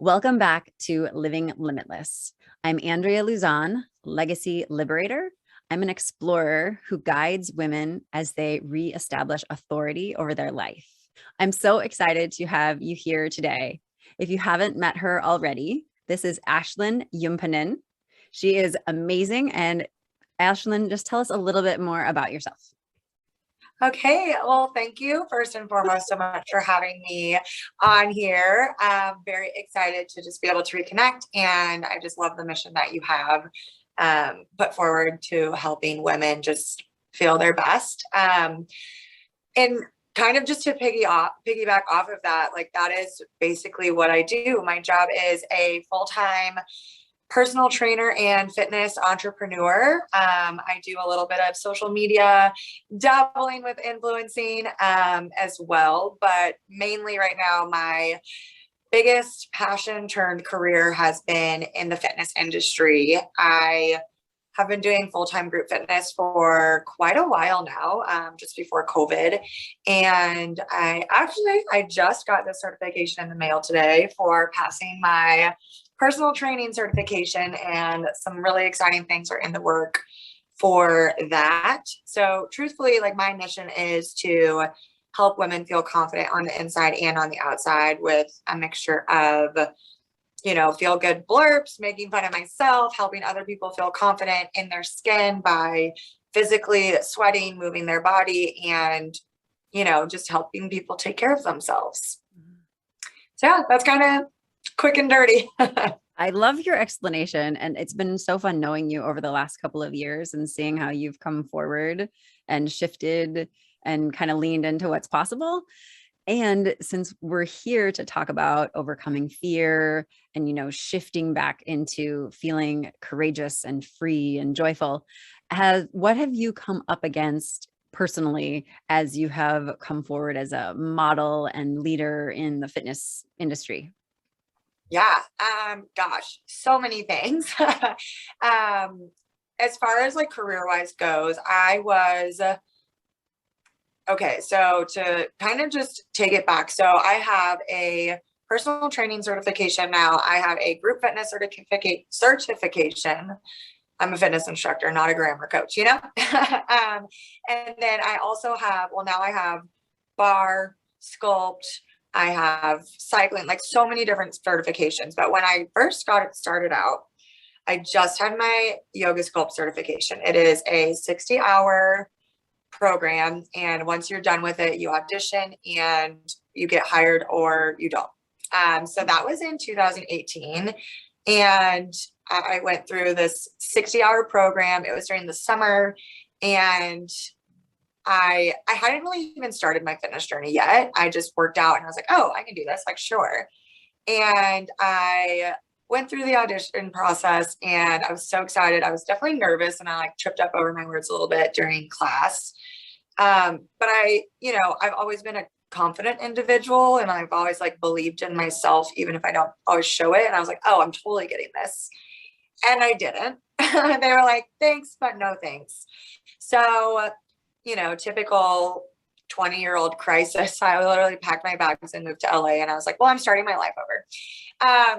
Welcome back to Living Limitless. I'm Andrea Luzon, Legacy Liberator. I'm an explorer who guides women as they reestablish authority over their life. I'm so excited to have you here today. If you haven't met her already, this is Ashlyn Jumpponen. She is amazing. And Ashlyn, just tell us a little bit more about yourself. Okay, well, thank you first and foremost so much for having me on here. I'm very excited to just be able to reconnect, and I just love the mission that you have put forward to helping women just feel their best. And kind of just to piggyback off of that, like that is basically what I do. My job is a full-time personal trainer and fitness entrepreneur. I do a little bit of social media, dabbling with influencing as well, but mainly right now, my biggest passion turned career has been in the fitness industry. I have been doing full-time group fitness for quite a while now, just before COVID. And I just got this certification in the mail today for passing my personal training certification, and some really exciting things are in the work for that. So truthfully, like my mission is to help women feel confident on the inside and on the outside with a mixture of, feel good blurps, making fun of myself, helping other people feel confident in their skin by physically sweating, moving their body, and, just helping people take care of themselves. So yeah, that's kind of quick and dirty. I love your explanation, and it's been so fun knowing you over the last couple of years and seeing how you've come forward and shifted and kind of leaned into what's possible. And since we're here to talk about overcoming fear and, shifting back into feeling courageous and free and joyful, what have you come up against personally as you have come forward as a model and leader in the fitness industry? Yeah. Gosh, so many things. As far as like career wise goes, okay. So to kind of just take it back. So I have a personal training certification now. I have a group fitness certification. I'm a fitness instructor, not a grammar coach, and then I also now I have bar, sculpt, I have cycling, like so many different certifications. But when I first got it started out, I just had my yoga sculpt certification. It is a 60-hour program. And once you're done with it, you audition and you get hired or you don't. So that was in 2018. And I went through this 60-hour program. It was during the summer, and I hadn't really even started my fitness journey yet. I just worked out and I was like, oh, I can do this, like, sure. And I went through the audition process and I was so excited. I was definitely nervous and I like tripped up over my words a little bit during class. But I've always been a confident individual and I've always like believed in myself, even if I don't always show it. And I was like, oh, I'm totally getting this. And I didn't. They were like, thanks, but no thanks. So typical 20-year-old crisis. I literally packed my bags and moved to LA, and I was like, well, I'm starting my life over.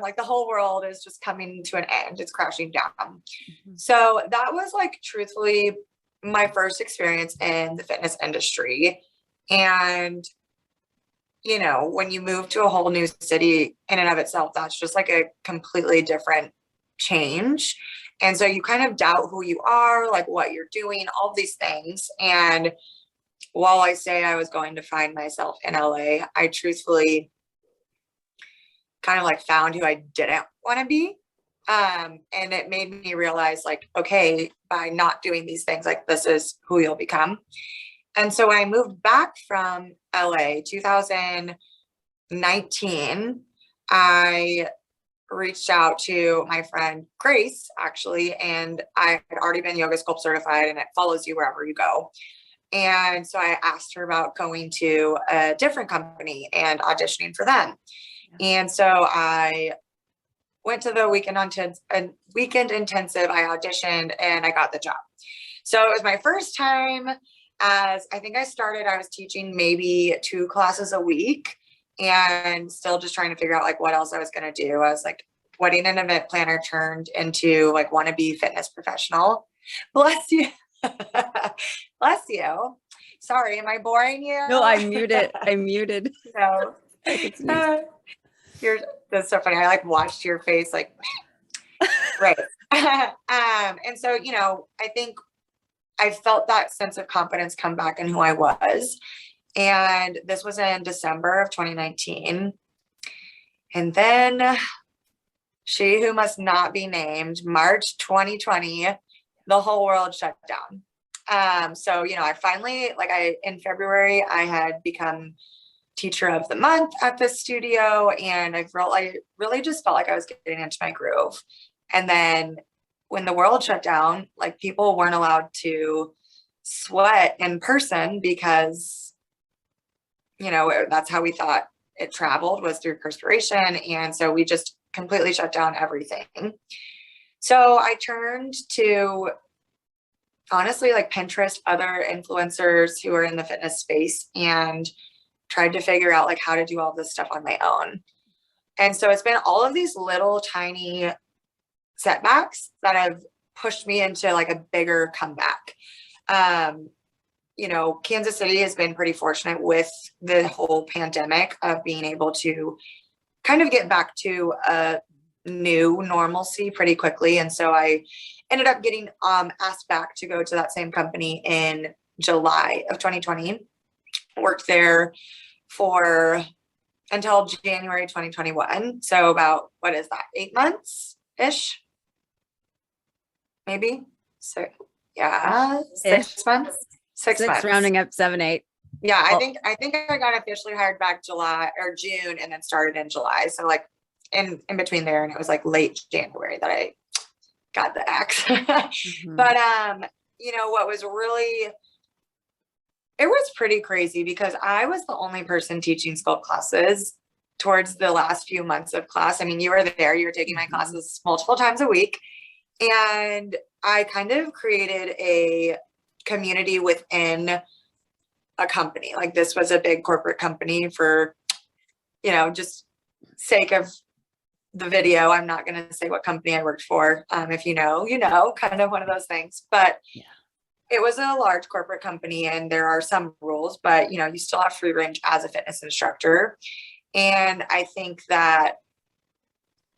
Like the whole world is just coming to an end. It's crashing down. Mm-hmm. So that was like truthfully my first experience in the fitness industry. And, when you move to a whole new city in and of itself, that's just like a completely different change. And so you kind of doubt who you are, like what you're doing, all these things. And while I say I was going to find myself in LA, I truthfully kind of like found who I didn't want to be. And it made me realize like, okay, by not doing these things, like this is who you'll become. And so when I moved back from LA, 2019, I reached out to my friend Grace, actually, and I had already been yoga sculpt certified and it follows you wherever you go. And so I asked her about going to a different company and auditioning for them. Yeah. And so I went to the weekend intensive. I auditioned and I got the job. So it was my first time. As I think I was teaching maybe 2 classes a week. and still just trying to figure out like what else I was going to do. I was like, wedding and event planner turned into like wannabe fitness professional. Bless you. Bless you. Sorry, am I boring you? No, I muted. I muted. No. I could sneeze. That's so funny. I like watched your face like, right. And so, you know, I think I felt that sense of confidence come back in who I was. And this was in December of 2019. And then she who must not be named, March 2020, the whole world shut down. So, you know, I finally, in February, I had become teacher of the month at this studio. And I really just felt like I was getting into my groove. And then when the world shut down, like people weren't allowed to sweat in person because, you know, that's how we thought it traveled, was through perspiration. And so we just completely shut down everything. So I turned to, honestly, like Pinterest, other influencers who are in the fitness space, and tried to figure out like how to do all this stuff on my own. And so it's been all of these little tiny setbacks that have pushed me into like a bigger comeback. You know, Kansas City has been pretty fortunate with the whole pandemic of being able to kind of get back to a new normalcy pretty quickly. And so I ended up getting asked back to go to that same company in July of 2020. Worked there for until January 2021. So about, what is that, 8 months ish? Maybe. So yeah, 6 months. 6 months. Rounding up 7, 8. Yeah, I think I got officially hired back July or June, and then started in July. So like in between there, and it was like late January that I got the axe. But you know, what was really, it was pretty crazy because I was the only person teaching sculpt classes towards the last few months of class. I mean, you were there, you were taking my classes multiple times a week. And I kind of created a community within a company. Like this was a big corporate company for, you know, just sake of the video. I'm not going to say what company I worked for. If you know, you know, kind of one of those things. But yeah, it was a large corporate company, and there are some rules, but you know, you still have free range as a fitness instructor. And I think that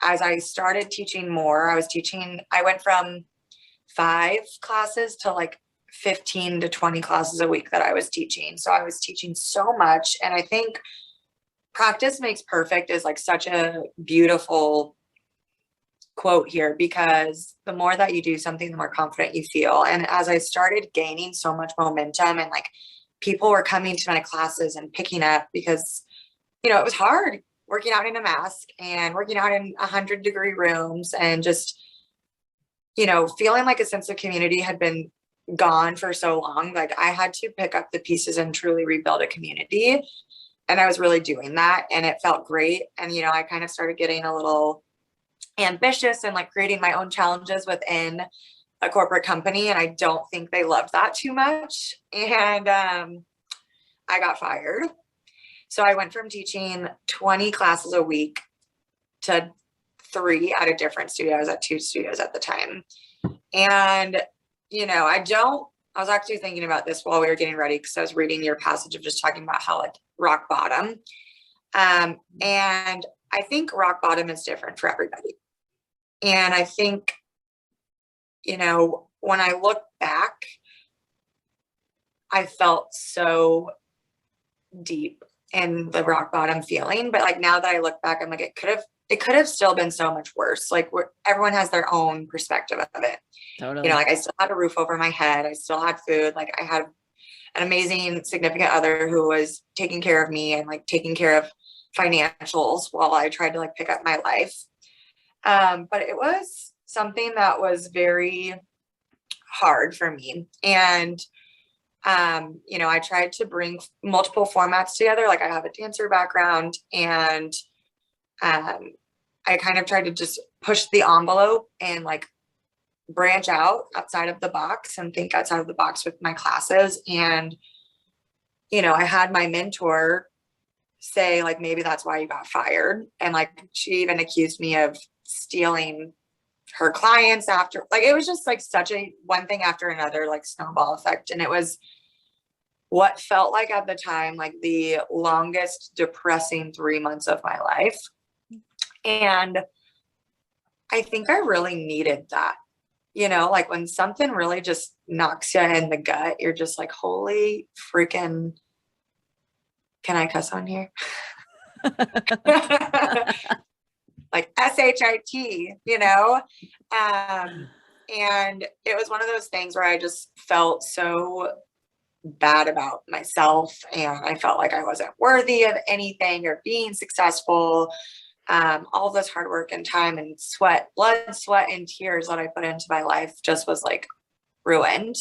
as I started teaching more, I went from 5 classes to like 15 to 20 classes a week that I was teaching. So I was teaching so much. And I think practice makes perfect is like such a beautiful quote here, because the more that you do something, the more confident you feel. And as I started gaining so much momentum, and like people were coming to my classes and picking up, because, you know, it was hard working out in a mask and working out in 100-degree rooms, and just, you know, feeling like a sense of community had been gone for so long. Like I had to pick up the pieces and truly rebuild a community. And I was really doing that, and it felt great. And, you know, I kind of started getting a little ambitious and like creating my own challenges within a corporate company. And I don't think they loved that too much. And I got fired. So I went from teaching 20 classes a week to 3 at a different studio. I was at 2 studios at the time. And, you know, I was actually thinking about this while we were getting ready, because I was reading your passage of just talking about how like rock bottom. And I think rock bottom is different for everybody. And I think, you know, when I look back, I felt so deep in the rock bottom feeling. But like now that I look back, I'm like, it could have still been so much worse. Like everyone has their own perspective of it. Totally. You know, like I still had a roof over my head. I still had food. Like I had an amazing significant other who was taking care of me and like taking care of financials while I tried to like pick up my life. But it was something that was very hard for me. And, you know, I tried to bring multiple formats together. Like I have a dancer background, and I kind of tried to just push the envelope and like branch out outside of the box and think outside of the box with my classes. And, you know, I had my mentor say like, maybe that's why you got fired. And like, she even accused me of stealing her clients after, like, it was just like such a one thing after another, like snowball effect. And it was what felt like at the time, like the longest depressing 3 months of my life. And I think I really needed that, like when something really just knocks you in the gut, you're just like, holy freaking, can I cuss on here? Like SHIT, and it was one of those things where I just felt so bad about myself, and I felt like I wasn't worthy of anything or being successful. All this hard work and time and blood, sweat, and tears that I put into my life just was like ruined.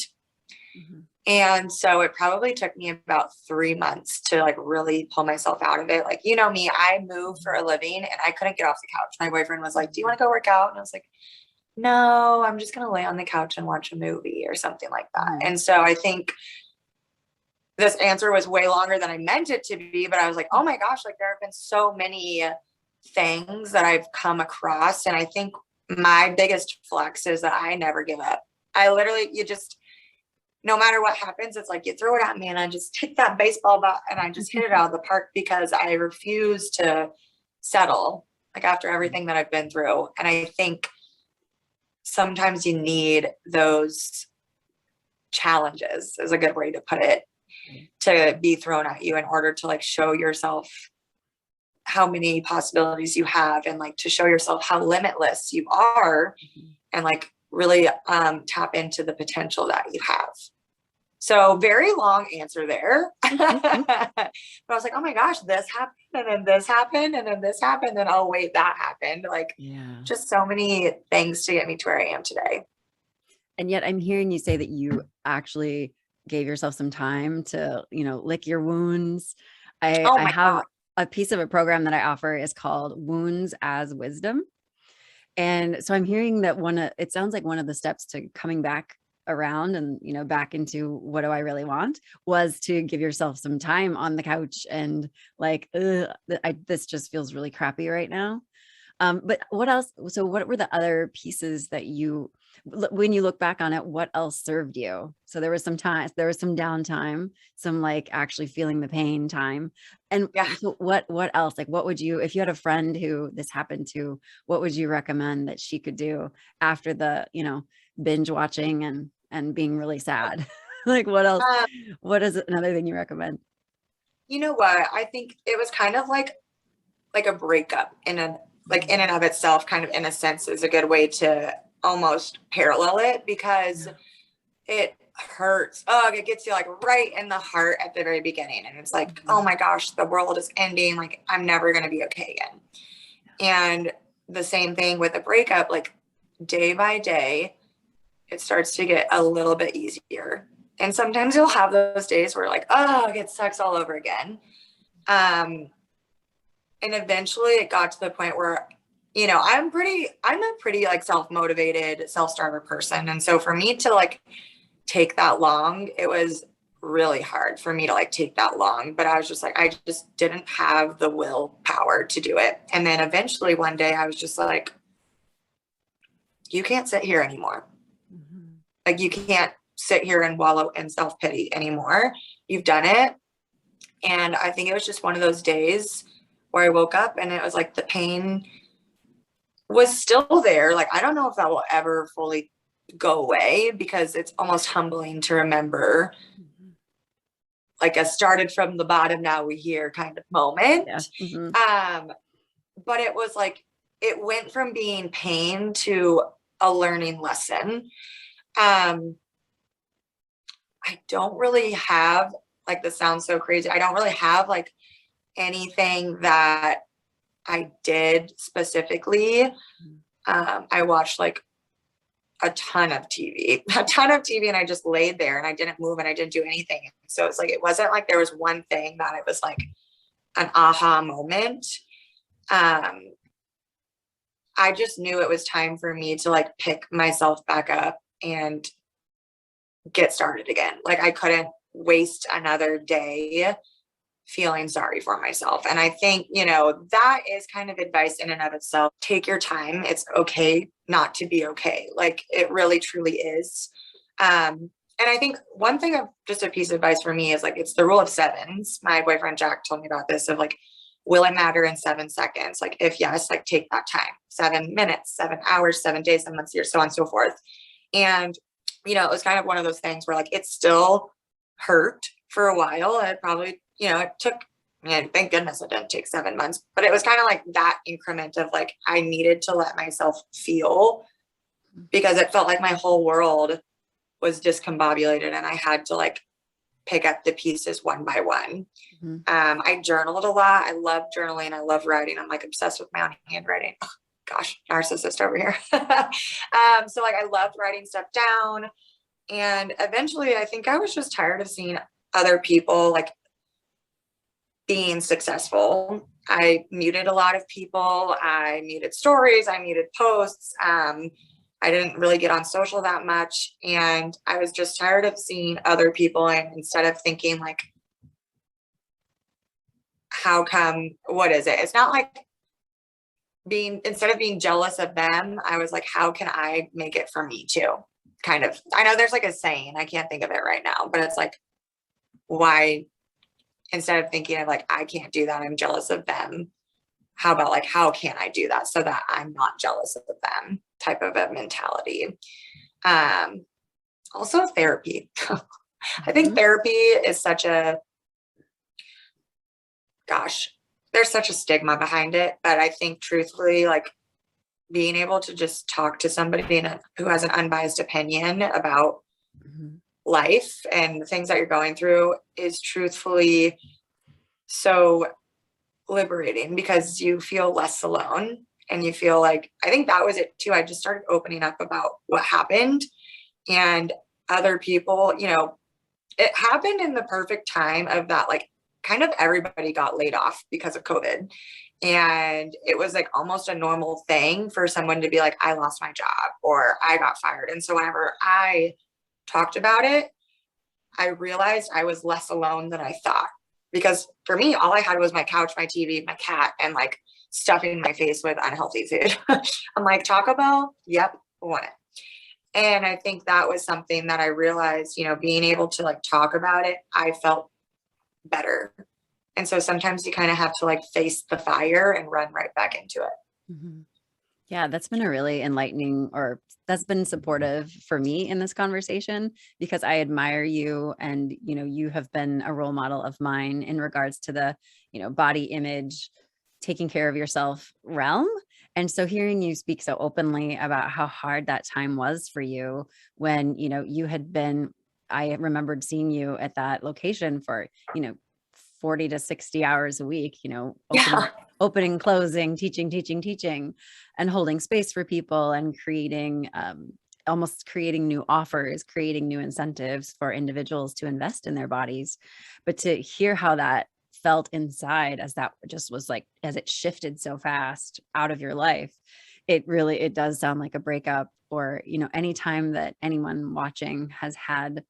Mm-hmm. And so it probably took me about 3 months to like really pull myself out of it. Like, me, I move for a living and I couldn't get off the couch. My boyfriend was like, do you want to go work out? And I was like, no, I'm just going to lay on the couch and watch a movie or something like that. Mm-hmm. And so I think this answer was way longer than I meant it to be, but I was like, oh my gosh, like there have been so many things that I've come across. And I think my biggest flex is that I never give up. I literally, no matter what happens, it's like you throw it at me and I just take that baseball bat and I just hit it out of the park because I refuse to settle, like after everything that I've been through. And I think sometimes you need those challenges, is a good way to put it, to be thrown at you in order to like show yourself how many possibilities you have, and like to show yourself how limitless you are, and like really tap into the potential that you have. So very long answer there. But I was like, oh my gosh, this happened, and then this happened, and then this happened, and oh wait, that happened. Like, just so many things to get me to where I am today. And yet I'm hearing you say that you actually gave yourself some time to, lick your wounds. I have a piece of a program that I offer is called Wounds as Wisdom. And so I'm hearing that it sounds like one of the steps to coming back around and, back into what do I really want was to give yourself some time on the couch and like, this just feels really crappy right now. But what else? So what were the other pieces that when you look back on it, what else served you? So there was some time, there was some downtime, some like actually feeling the pain time. And so what else? Like, what would you, if you had a friend who this happened to, what would you recommend that she could do after the, binge watching and being really sad? Like what else? What is another thing you recommend? You know what? I think it was kind of like a breakup in and of itself, kind of in a sense, is a good way to almost parallel it, because it hurts. It gets you like right in the heart at the very beginning. And it's like, oh my gosh, the world is ending. Like I'm never going to be okay again. And the same thing with a breakup, like day by day, it starts to get a little bit easier. And sometimes you'll have those days where like, it sucks all over again. And eventually it got to the point where, I'm a pretty like self-motivated, self-starter person. And so for me to like take that long, it was really hard for me to like take that long, but I was just like, I just didn't have the willpower to do it. And then eventually one day I was just like, you can't sit here anymore. Mm-hmm. Like you can't sit here and wallow in self-pity anymore. You've done it. And I think it was just one of those days where I woke up and it was like the pain was still there. Like, I don't know if that will ever fully go away, because it's almost humbling to remember like a started from the bottom, now we here kind of moment. Yeah. Mm-hmm. But it was like, it went from being pain to a learning lesson. I don't really have, like, this sounds so crazy, I don't really have like anything that I did specifically. I watched like a ton of TV, and I just laid there and I didn't move and I didn't do anything. So it's like, it wasn't like there was one thing that it was like an aha moment. I just knew it was time for me to like pick myself back up and get started again. Like I couldn't waste another day feeling sorry for myself. And I think, you know, that is kind of advice in and of itself. Take your time. It's okay not to be okay. Like it really truly is. And I think one thing of just a piece of advice for me is like, it's the rule of sevens. My boyfriend Jack told me about this of like, will it matter in 7 seconds? Like if yes, like take that time, 7 minutes, 7 hours, 7 days, 7 months, years, so on and so forth. And, you know, it was kind of one of those things where like, it still hurt for a while. It probably, you know, it took, thank goodness it didn't take 7 months, but it was kind of like that increment of like, I needed to let myself feel because it felt like my whole world was discombobulated and I had to like pick up the pieces one by one. Mm-hmm. I journaled a lot. I love journaling. I love writing. I'm like obsessed with my own handwriting. Oh, gosh, narcissist over here. So like I loved writing stuff down. And eventually I think I was just tired of seeing other people like being successful. I muted a lot of people. I muted stories. I muted posts. I didn't really get on social that much. And I was just tired of seeing other people. And instead of thinking like, how come, what is it? It's not like instead of being jealous of them, I was like, how can I make it for me too? Kind of, I know there's like a saying, I can't think of it right now, but it's like, why, instead of thinking of like, I can't do that, I'm jealous of them. How about like, how can I do that so that I'm not jealous of them type of a mentality. Also therapy. I think therapy is such a, there's such a stigma behind it, but I think truthfully, like being able to just talk to somebody who has an unbiased opinion about life and the things that you're going through is truthfully so liberating because you feel less alone and you feel like, I think that was it too. I just started opening up about what happened and other people, you know, it happened in the perfect time of that, like kind of everybody got laid off because of COVID. And it was like almost a normal thing for someone to be like, I lost my job or I got fired. And so whenever I talked about it, I realized I was less alone than I thought. Because for me, all I had was my couch, my TV, my cat, and like stuffing my face with unhealthy food. I'm like, Taco Bell? Yep, want it. And I think that was something that I realized, you know, being able to like talk about it, I felt better. And so sometimes you kind of have to like face the fire and run right back into it. Mm-hmm. Yeah, that's been a really enlightening, or that's been supportive for me in this conversation because I admire you and, you know, you have been a role model of mine in regards to the, you know, body image, taking care of yourself realm. And so hearing you speak so openly about how hard that time was for you when, you know, you had been, I remembered seeing you at that location for, you know, 40 to 60 hours a week, you know, opening, closing, teaching, and holding space for people and creating, almost creating new offers, creating new incentives for individuals to invest in their bodies. But to hear how that felt inside as that just was like, as it shifted so fast out of your life, it does sound like a breakup, or, you know, anytime that anyone watching has had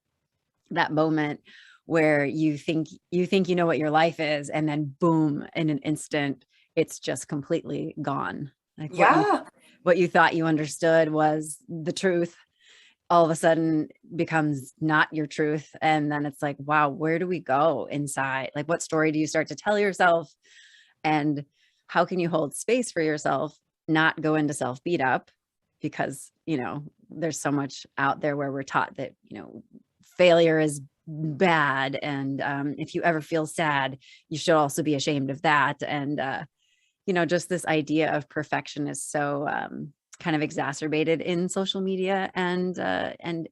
that moment where you think you know what your life is, and then boom, in an instant, it's just completely gone. Like what you thought you understood was the truth, all of a sudden becomes not your truth. And then it's like, wow, where do we go inside? Like, what story do you start to tell yourself? And how can you hold space for yourself, not go into self beat up? Because, you know, there's so much out there where we're taught that, you know, failure is bad. And if you ever feel sad, you should also be ashamed of that. And, you know, just this idea of perfection is so kind of exacerbated in social media and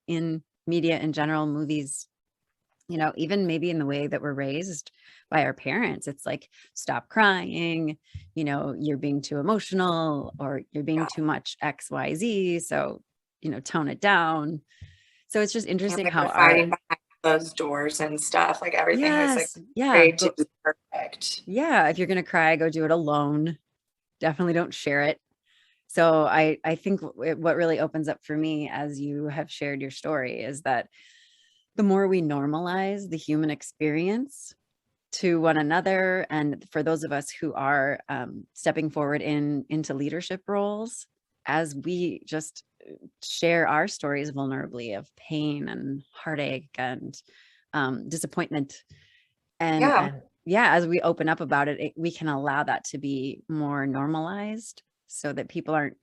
in media in general, movies, you know, even maybe in the way that we're raised by our parents. It's like, stop crying, you know, you're being too emotional, or you're being too much X, Y, Z. So, you know, tone it down. So it's just interesting how fighting behind those doors and stuff, like everything was like great to be perfect. Yeah, if you're gonna cry, go do it alone. Definitely don't share it. So I think what really opens up for me as you have shared your story is that the more we normalize the human experience, to one another, and for those of us who are stepping forward into leadership roles, as we just share our stories vulnerably of pain and heartache and disappointment, and yeah, as we open up about it, we can allow that to be more normalized, so that people aren't,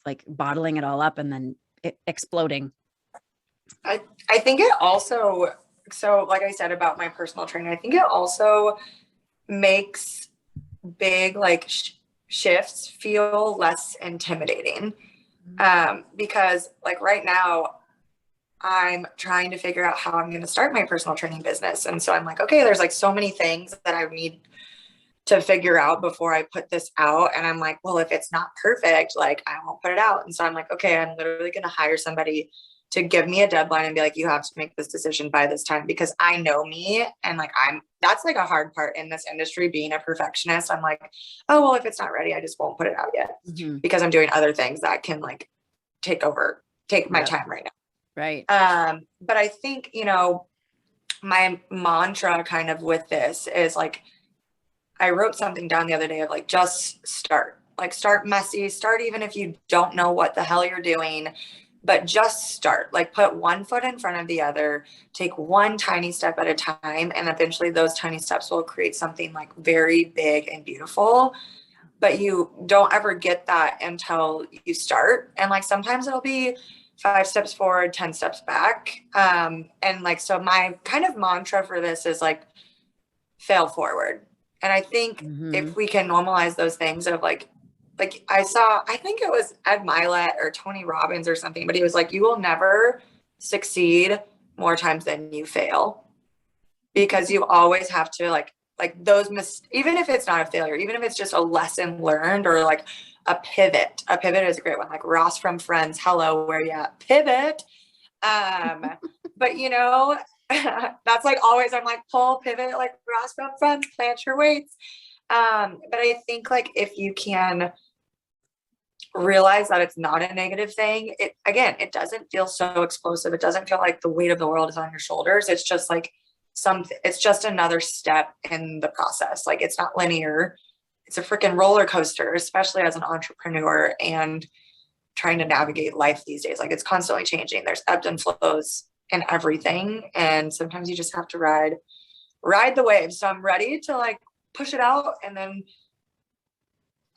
like bottling it all up and then exploding. I think it also, so like I said about my personal training, I think it also makes big like shifts feel less intimidating. Because like right now I'm trying to figure out how I'm going to start my personal training business. And so I'm like, okay, there's like so many things that I need to figure out before I put this out. And I'm like, well, if it's not perfect, like I won't put it out. And so I'm like, okay, I'm literally going to hire somebody to give me a deadline and be like, you have to make this decision by this time, because I know me. And like, that's like a hard part in this industry, being a perfectionist. I'm like, oh, well, if it's not ready, I just won't put it out yet, because I'm doing other things that can like take my time right now. Right. But I think, my mantra kind of with this is like, I wrote something down the other day of like, just start messy, start even if you don't know what the hell you're doing, but just start, like put one foot in front of the other, take one tiny step at a time. And eventually those tiny steps will create something like very big and beautiful, but you don't ever get that until you start. And like, sometimes it'll be 5 steps forward, 10 steps back. And like, so my kind of mantra for this is like, fail forward. And I think if we can normalize those things of like I think it was Ed Milet or Tony Robbins or something, but he was like, you will never succeed more times than you fail, because you always have to like those even if it's not a failure, even if it's just a lesson learned, or like a pivot is a great one. Like Ross from Friends, hello, where you at? Pivot. But that's like always, I'm like, pull, pivot, like Ross from Friends, plant your weights. But I think like if you can realize that it's not a negative thing, it doesn't feel so explosive. It doesn't feel like the weight of the world is on your shoulders. It's just like it's just another step in the process. Like it's not linear. It's a freaking roller coaster, especially as an entrepreneur and trying to navigate life these days. Like it's constantly changing. There's ebbs and flows in everything. And sometimes you just have to ride the wave. So I'm ready to like push it out. And then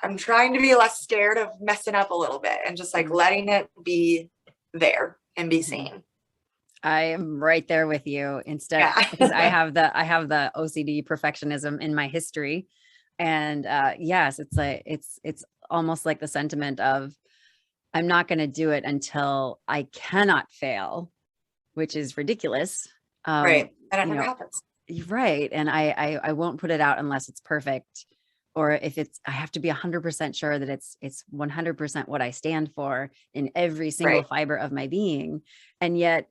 I'm trying to be less scared of messing up a little bit and just like letting it be there and be seen. I am right there with you because I have the OCD perfectionism in my history. And yes, it's like, it's almost like the sentiment of, I'm not going to do it until I cannot fail, which is ridiculous. Right. And it never happens. Right. And I won't put it out unless it's perfect. Or if I have to be 100% sure that it's 100% what I stand for in every single fiber of my being. And yet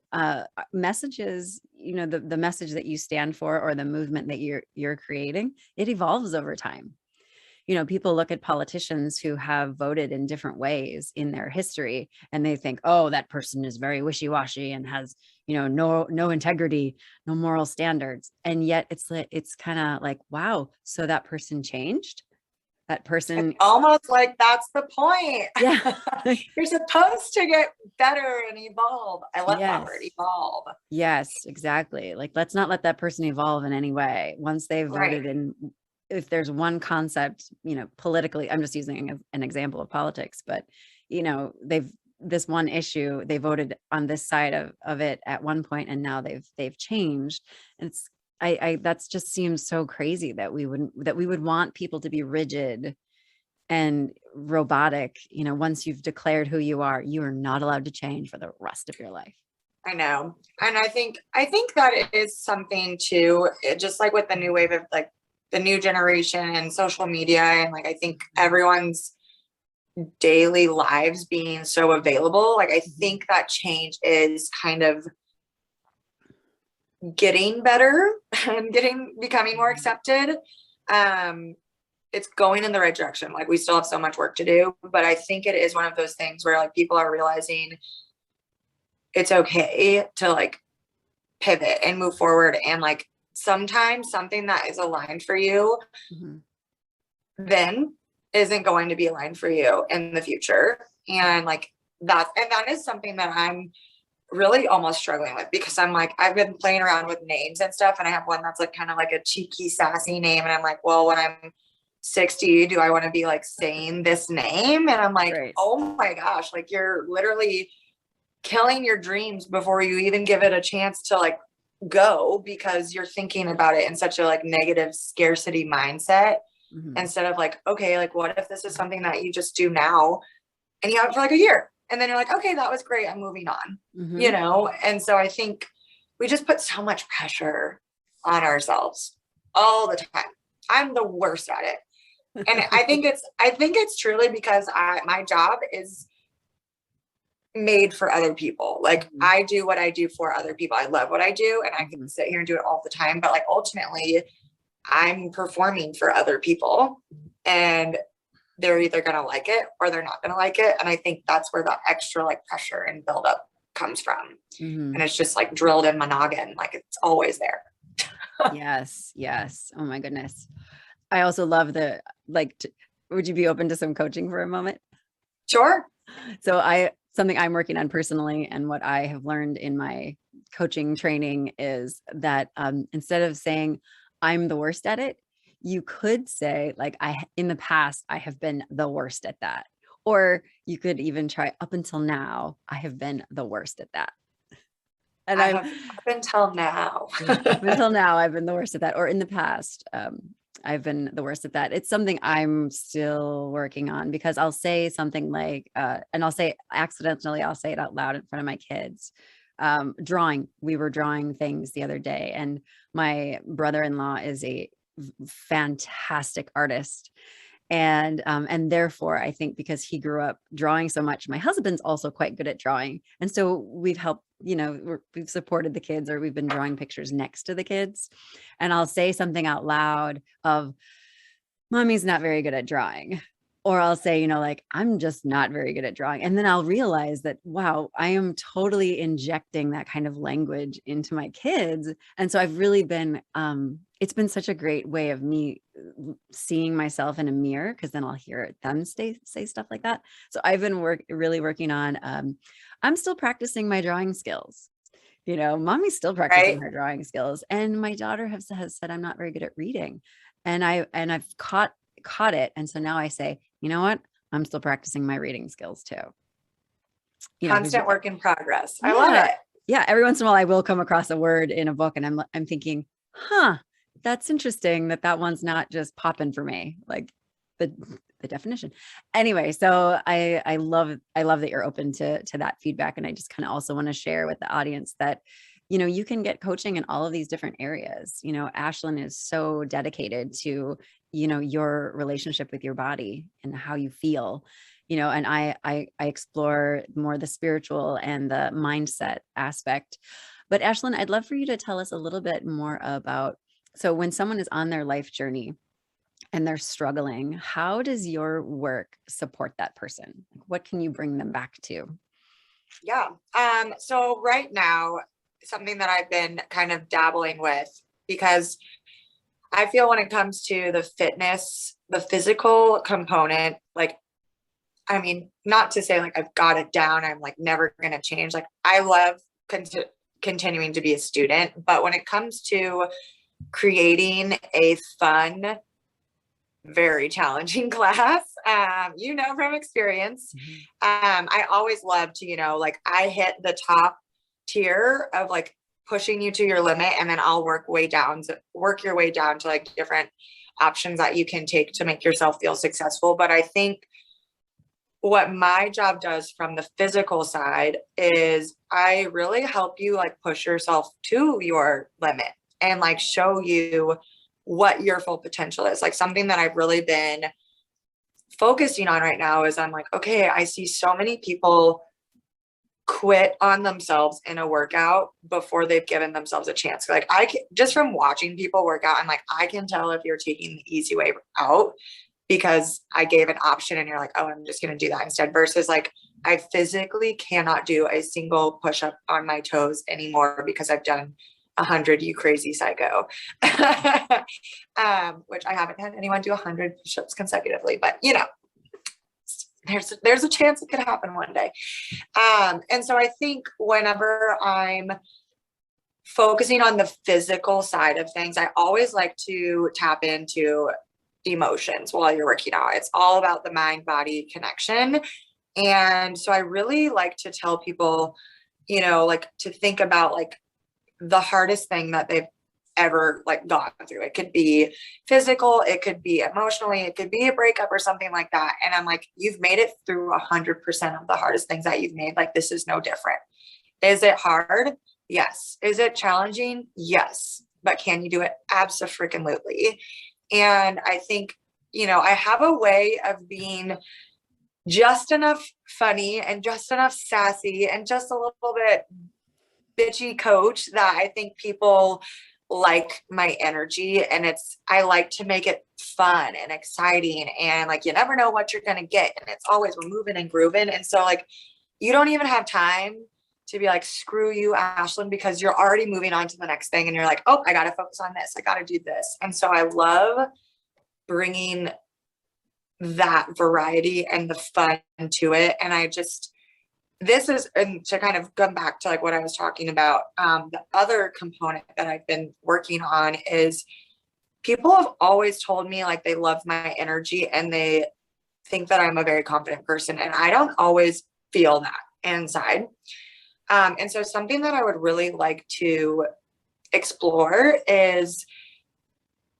messages, the message that you stand for, or the movement that you're creating, it evolves over time. People look at politicians who have voted in different ways in their history, and they think, oh, that person is very wishy-washy and has, no integrity, no moral standards. And yet it's kind of like, wow, so that person changed. That person, it's almost like that's the point. Yeah. You're supposed to get better and evolve. I love that word, evolve. Yes, exactly. Like, let's not let that person evolve in any way. Once they've voted in, if there's one concept, politically, I'm just using an example of politics, but, this one issue, they voted on this side of it at one point, and now they've changed. And that's just seems so crazy that we would want people to be rigid and robotic. Once you've declared who you are not allowed to change for the rest of your life. I know. And I think that it is something too, just like with the new wave of like the new generation and social media. And like, I think everyone's daily lives being so available. Like, I think that change is kind of getting better and becoming more accepted. It's going in the right direction. Like, we still have so much work to do, but I think it is one of those things where like people are realizing it's okay to like pivot and move forward and like sometimes something that is aligned for you Mhm. then isn't going to be aligned for you in the future. And like that is something that I'm really almost struggling with, because I'm like, I've been playing around with names and stuff, and I have one that's like kind of like a cheeky, sassy name. And I'm like, well, when I'm 60, do I want to be like saying this name? And I'm like, Right. oh my gosh, like you're literally killing your dreams before you even give it a chance to like go, because you're thinking about it in such a like negative scarcity mindset, Mhm. instead of like, okay, like what if this is something that you just do now and you have it for like a year, and then you're like, okay, that was great, I'm moving on, you Mhm. know? And so I think we just put so much pressure on ourselves all the time. I'm the worst at it. And I think it's truly because my job is made for other people. Like Mhm. I do what I do for other people. I love what I do, and I can Mhm. sit here and do it all the time, but like ultimately I'm performing for other people, and they're either going to like it or they're not going to like it. And I think that's where that extra like pressure and buildup comes from. And Mhm. it's just like drilled in my noggin. Like it's always there. Yes. Yes. Oh my goodness. I also love the like. Would you be open to some coaching for a moment? Sure. So something I'm working on personally, and what I have learned in my coaching training is that instead of saying I'm the worst at it, you could say like in the past I have been the worst at that, or you could even try up until now I have been the worst at that, and I I'm have up until now. up until now I've been the worst at that, or in the past I've been the worst at that. It's something I'm still working on, because I'll say something like, and I'll say accidentally, I'll say it out loud in front of my kids. Drawing, we were drawing things the other day, and my brother-in-law is a fantastic artist. And therefore, I think because he grew up drawing so much, my husband's also quite good at drawing. And so we've helped, we've supported the kids, or we've been drawing pictures next to the kids. And I'll say something out loud of, mommy's not very good at drawing. Or I'll say, like, I'm just not very good at drawing. And then I'll realize that, wow, I am totally injecting that kind of language into my kids. And so I've really been, it's been such a great way of me seeing myself in a mirror, because then I'll hear them say stuff like that. So I've been really working on, I'm still practicing my drawing skills. Mommy's still practicing Right. her drawing skills, and my daughter has said I'm not very good at reading, and I've caught it, and so now I say, you know what, I'm still practicing my reading skills too. Because Constant work in progress. I love yeah, it. yeah. Every once in a while, I will come across a word in a book, and I'm thinking, huh, that's interesting that one's not just popping for me, like the the definition. Anyway, so I love that you're open to that feedback, and I just kind of also want to share with the audience that you can get coaching in all of these different areas. Ashlyn is so dedicated to your relationship with your body and how you feel, and I explore more the spiritual and the mindset aspect. But Ashlyn, I'd love for you to tell us a little bit more about, so when someone is on their life journey and they're struggling, how does your work support that person? What can you bring them back to? Yeah. So right now, something that I've been kind of dabbling with, because I feel when it comes to the fitness, the physical component, like, I mean, not to say like I've got it down, I'm like never going to change. Like, I love continuing to be a student, but when it comes to creating a fun, very challenging class, from experience, Mhm. I always love to, like I hit the top tier of like pushing you to your limit, and then I'll work your way down to like different options that you can take to make yourself feel successful. But I think what my job does from the physical side is I really help you like push yourself to your limit and like show you what your full potential is. Like something that I've really been focusing on right now is I'm like, okay, I see so many people quit on themselves in a workout before they've given themselves a chance. Like just from watching people work out, I'm like, I can tell if you're taking the easy way out because I gave an option and you're like, oh, I'm just going to do that instead, versus like, I physically cannot do a single push up on my toes anymore because I've done 100, you crazy psycho. Which I haven't had anyone do 100 push-ups consecutively, but you know, there's a chance it could happen one day. And so I think whenever I'm focusing on the physical side of things, I always like to tap into emotions while you're working out. It's all about the mind-body connection. And so I really like to tell people, you know, like to think about like the hardest thing that they've ever like gone through. It could be physical, it could be emotionally, it could be a breakup or something like that. And I'm like, you've made it through 100% of the hardest things that you've made. Like, this is no different. Is it hard? Yes. Is it challenging? Yes. But can you do it? Abso-freaking-lutely. And I think, you know, I have a way of being just enough funny and just enough sassy and just a little bit bitchy coach that I think people like my energy. And I like to make it fun and exciting, and like, you never know what you're going to get. And it's always, we're moving and grooving. And so like, you don't even have time to be like, screw you, Ashlyn, because you're already moving on to the next thing. And you're like, oh, I got to focus on this. I got to do this. And so I love bringing that variety and the fun to it. And this is, and to kind of come back to like what I was talking about, the other component that I've been working on is people have always told me like they love my energy and they think that I'm a very confident person. And I don't always feel that inside. And so something that I would really like to explore is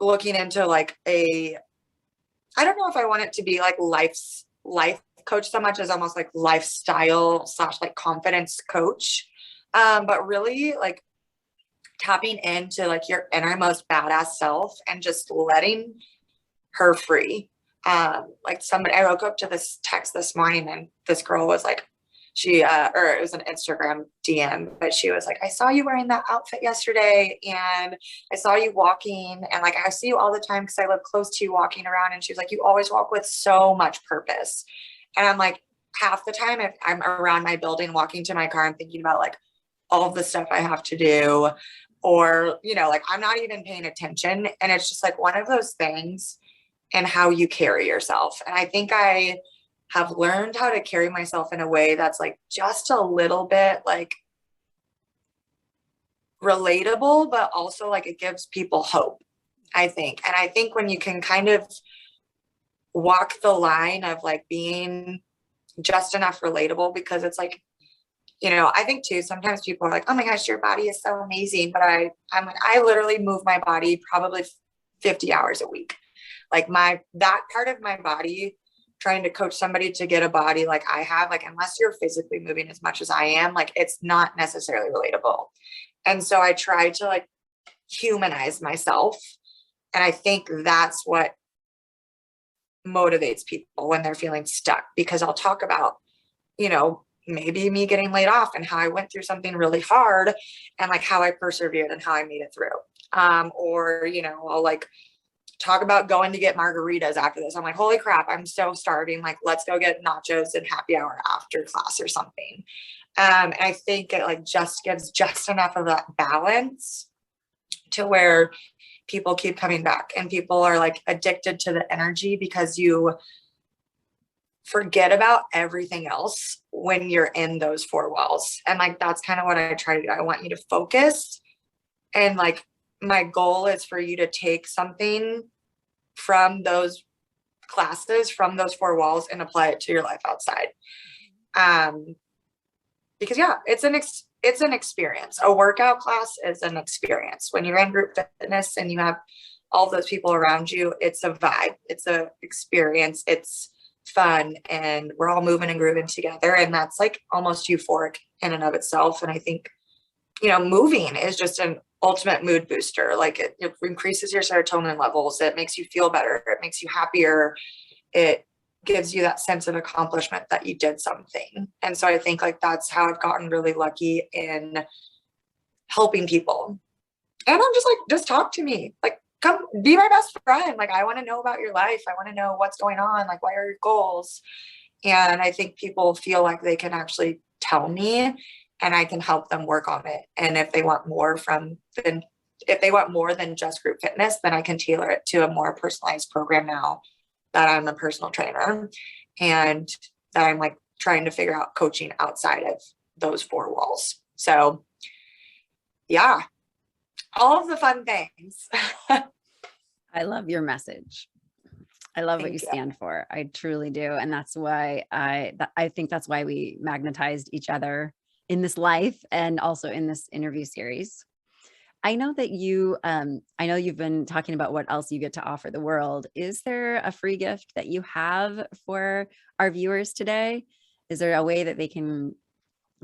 looking into like I don't know if I want it to be like life coach so much as almost like lifestyle / like confidence coach. But really like tapping into like your innermost badass self and just letting her free. Like I woke up to this text this morning and this girl was like, or it was an Instagram DM, but she was like, I saw you wearing that outfit yesterday and I saw you walking, and like, I see you all the time because I live close to you walking around. And she was like, you always walk with so much purpose. And I'm like, half the time if I'm around my building, walking to my car, I'm thinking about like all of the stuff I have to do, or, you know, like I'm not even paying attention. And it's just like one of those things and how you carry yourself. And I think I have learned how to carry myself in a way that's like just a little bit like relatable, but also like it gives people hope, I think. And I think when you can kind of walk the line of like being just enough relatable, because it's like, you know, I think too, sometimes people are like, oh my gosh, your body is so amazing. But I literally move my body probably 50 hours a week. Like that part of my body, trying to coach somebody to get a body like I have, like, unless you're physically moving as much as I am, like, it's not necessarily relatable. And so I try to like humanize myself. And I think that's what motivates people when they're feeling stuck, because I'll talk about, you know, maybe me getting laid off and how I went through something really hard and like how I persevered and how I made it through. Or, you know, I'll like talk about going to get margaritas after this. I'm like, holy crap, I'm so starving. Like, let's go get nachos and happy hour after class or something. And I think it like just gives just enough of that balance to where people keep coming back, and people are like addicted to the energy because you forget about everything else when you're in those four walls. And like, that's kind of what I try to do. I want you to focus, and like, my goal is for you to take something from those classes, from those four walls, and apply it to your life outside. Because yeah, it's an experience. A workout class is an experience. When you're in group fitness and you have all of those people around you, it's a vibe. It's a experience. It's fun, and we're all moving and grooving together. And that's like almost euphoric in and of itself. And I think, you know, moving is just an ultimate mood booster. Like it increases your serotonin levels. It makes you feel better. It makes you happier. It gives you that sense of accomplishment that you did something. And so I think like that's how I've gotten really lucky in helping people. And I'm just like, just talk to me. Like, come be my best friend. Like, I want to know about your life. I want to know what's going on. Like, what are your goals? And I think people feel like they can actually tell me, and I can help them work on it. And if they want more if they want more than just group fitness, then I can tailor it to a more personalized program now that I'm a personal trainer and that I'm like trying to figure out coaching outside of those four walls. So yeah, all of the fun things. I love your message. I love what you Thank you. stand for. I truly do. And that's why I think that's why we magnetized each other in this life and also in this interview series. I know that I know you've been talking about what else you get to offer the world. Is there a free gift that you have for our viewers today? Is there a way that they can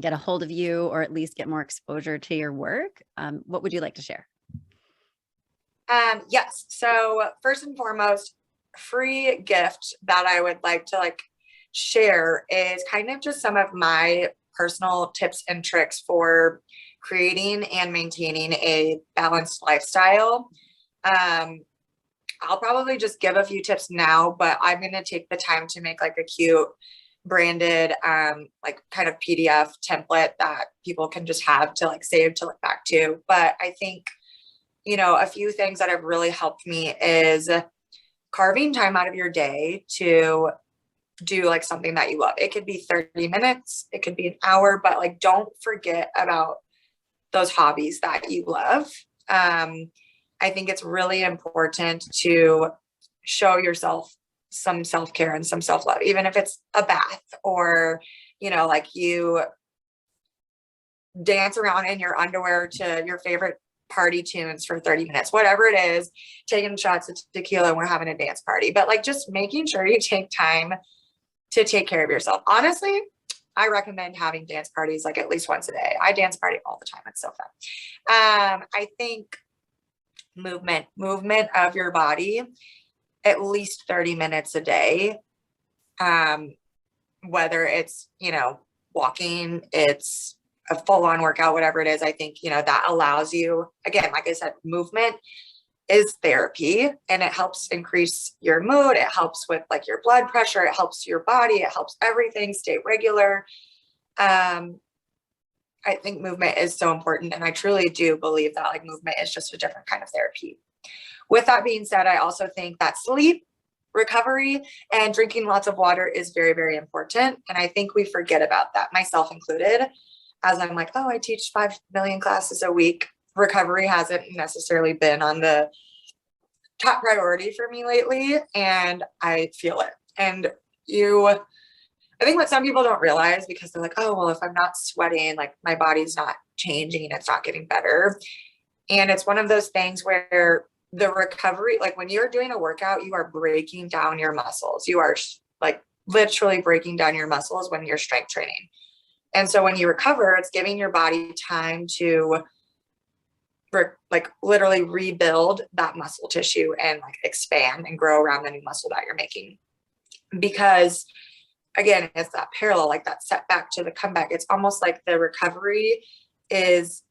get a hold of you or at least get more exposure to your work? What would you like to share? Yes. So first and foremost, free gift that I would like to like share is kind of just some of my personal tips and tricks for creating and maintaining a balanced lifestyle. I'll probably just give a few tips now, but I'm going to take the time to make like a cute branded, like kind of PDF template that people can just have to like save to look back to. But I think, a few things that have really helped me is carving time out of your day to do like something that you love. It could be 30 minutes, it could be an hour, but like, don't forget about those hobbies that you love. I think it's really important to show yourself some self-care and some self-love, even if it's a bath or, like you dance around in your underwear to your favorite party tunes for 30 minutes, whatever it is, taking shots of tequila and we're having a dance party, but like just making sure you take time to take care of yourself. Honestly, I recommend having dance parties like at least once a day. I dance party all the time. It's so fun. I think movement of your body, at least 30 minutes a day. Whether it's, walking, it's a full-on workout, whatever it is, I think, that allows you, again, like I said, movement is therapy and it helps increase your mood. It helps with like your blood pressure. It helps your body. It helps everything stay regular. I think movement is so important. And I truly do believe that like movement is just a different kind of therapy. With that being said, I also think that sleep, recovery, and drinking lots of water is very, very important. And I think we forget about that, myself included, as I'm like, oh, I teach 5 million classes a week. Recovery hasn't necessarily been on the top priority for me lately, and I feel it. And I think what some people don't realize, because they're like, oh, well, if I'm not sweating, like my body's not changing, it's not getting better. And it's one of those things where the recovery, like when you're doing a workout, you are breaking down your muscles. You are like literally breaking down your muscles when you're strength training. And so when you recover, it's giving your body time to like literally rebuild that muscle tissue and like expand and grow around the new muscle that you're making. Because again, it's that parallel, like that setback to the comeback. It's almost like the recovery is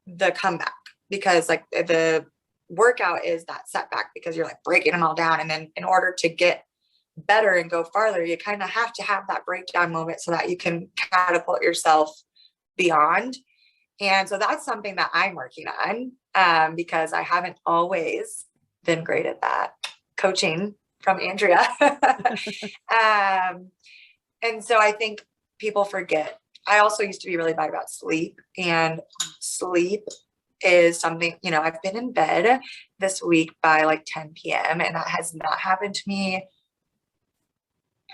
the comeback, because like the workout is that setback because you're like breaking them all down. And then in order to get better and go farther, you kind of have to have that breakdown moment so that you can catapult yourself beyond. And so that's something that I'm working on, because I haven't always been great at that. Coaching from Andrea. And so I think people forget. I also used to be really bad about sleep, and sleep is something, I've been in bed this week by like 10 p.m. and that has not happened to me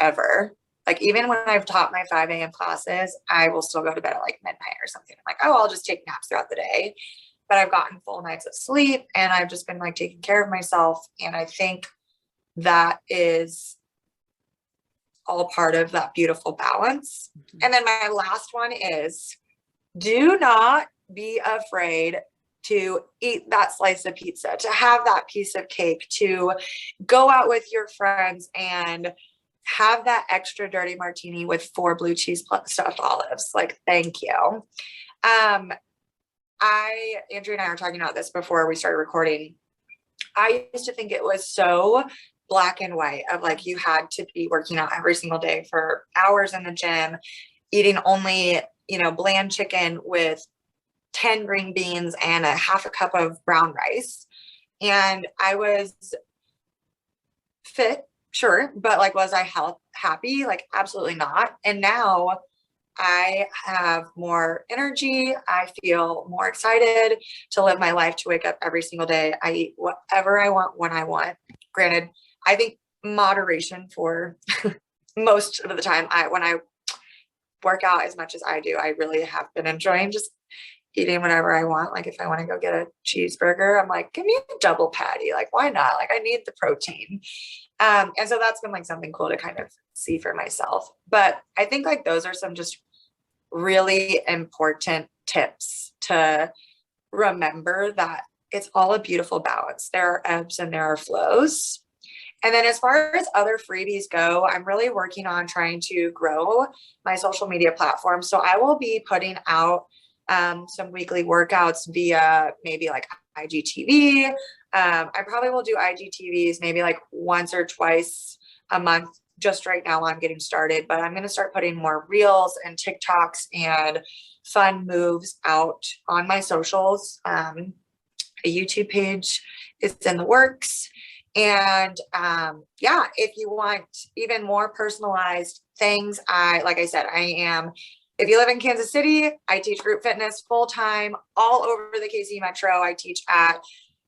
ever. Like even when I've taught my 5 a.m. classes, I will still go to bed at like midnight or something. I'm like, oh, I'll just take naps throughout the day. But I've gotten full nights of sleep and I've just been like taking care of myself. And I think that is all part of that beautiful balance. Mm-hmm. And then my last one is, do not be afraid to eat that slice of pizza, to have that piece of cake, to go out with your friends and have that extra dirty martini with 4 blue cheese stuffed olives. Like, thank you. Andrea and I were talking about this before we started recording. I used to think it was so black and white of like, you had to be working out every single day for hours in the gym, eating only bland chicken with 10 green beans and a half a cup of brown rice. And I was fit, sure, but like, was I happy? Like, absolutely not. And now I have more energy. I feel more excited to live my life, to wake up every single day. I eat whatever I want when I want. Granted, I think moderation for most of the time. When I work out as much as I do, I really have been enjoying just eating whatever I want. Like if I want to go get a cheeseburger, I'm like, give me a double patty. Like, why not? Like, I need the protein. And so that's been like something cool to kind of see for myself. But I think like those are some just really important tips to remember, that it's all a beautiful balance. There are ebbs and there are flows. And then as far as other freebies go, I'm really working on trying to grow my social media platform. So I will be putting out some weekly workouts via maybe like IGTV. I probably will do IGTVs maybe like once or twice a month. Just right now I'm getting started, but I'm going to start putting more reels and TikToks and fun moves out on my socials. A YouTube page is in the works. And if you want even more personalized things, like I said, if you live in Kansas City, I teach group fitness full-time all over the KC Metro. I teach at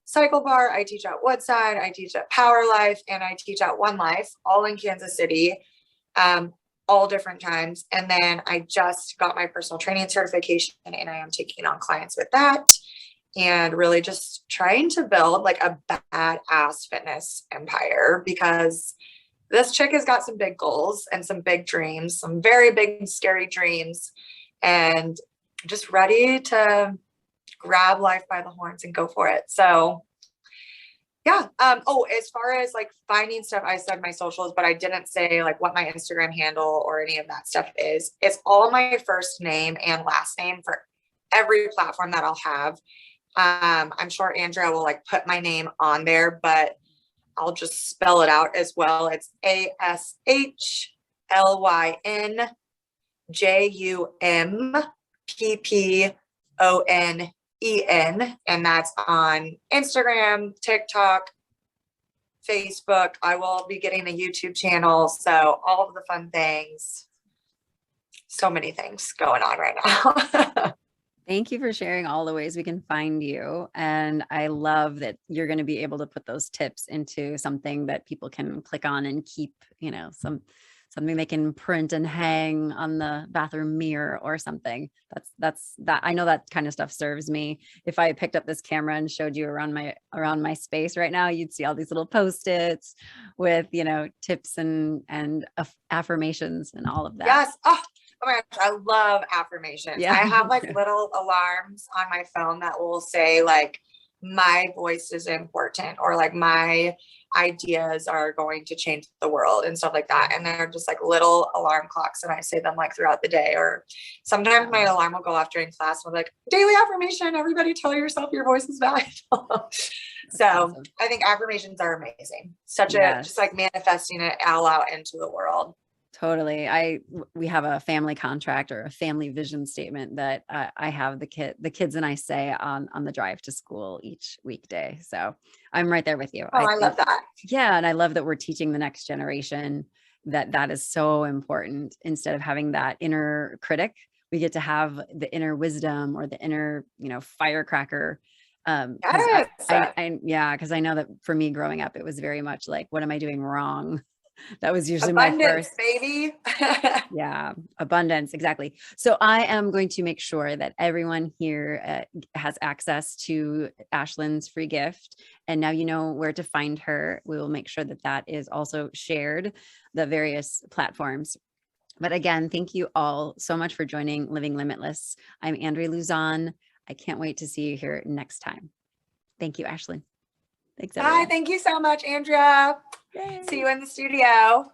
Cycle Bar, I teach at Woodside, I teach at Power Life, and I teach at One Life, all in Kansas City, all different times. And then I just got my personal training certification, and I am taking on clients with that, and really just trying to build like a badass fitness empire, because this chick has got some big goals and some big dreams, some very big, scary dreams, and just ready to grab life by the horns and go for it. So yeah. As far as like finding stuff, I said my socials, but I didn't say like what my Instagram handle or any of that stuff is. It's all my first name and last name for every platform that I'll have. I'm sure Andrea will like put my name on there, but I'll just spell it out as well. It's ASHLYNJUMPPONEN, and that's on Instagram, TikTok, Facebook. I will be getting a YouTube channel. So all of the fun things, so many things going on right now. Thank you for sharing all the ways we can find you. And I love that you're going to be able to put those tips into something that people can click on and keep, something they can print and hang on the bathroom mirror or something. That's I know that kind of stuff serves me. If I picked up this camera and showed you around my space right now, you'd see all these little Post-its with, tips and affirmations and all of that. Yes. Oh my gosh, I love affirmations. Yeah. I have like little alarms on my phone that will say like, my voice is important, or like my ideas are going to change the world and stuff like that. And they're just like little alarm clocks, and I say them like throughout the day. Or sometimes my alarm will go off during class and I'm like, daily affirmation, everybody tell yourself your voice is valuable. So awesome. I think affirmations are amazing. Just like manifesting it all out into the world. Totally. We have a family contract or a family vision statement that I have the kids and I say on the drive to school each weekday. So I'm right there with you. I love that. Yeah. And I love that we're teaching the next generation that is so important. Instead of having that inner critic, we get to have the inner wisdom or the inner, firecracker. Yes. Because I know that for me growing up, it was very much like, what am I doing wrong? That was usually abundance, my first, baby. Yeah, abundance. Exactly. So I am going to make sure that everyone here has access to Ashlyn's free gift. And now you know where to find her. We will make sure that that is also shared, the various platforms. But again, thank you all so much for joining Living Limitless. I'm Andrea Luzon. I can't wait to see you here next time. Thank you, Ashlyn. Thanks, everyone. Bye. Thank you so much, Andrea. Yay. See you in the studio.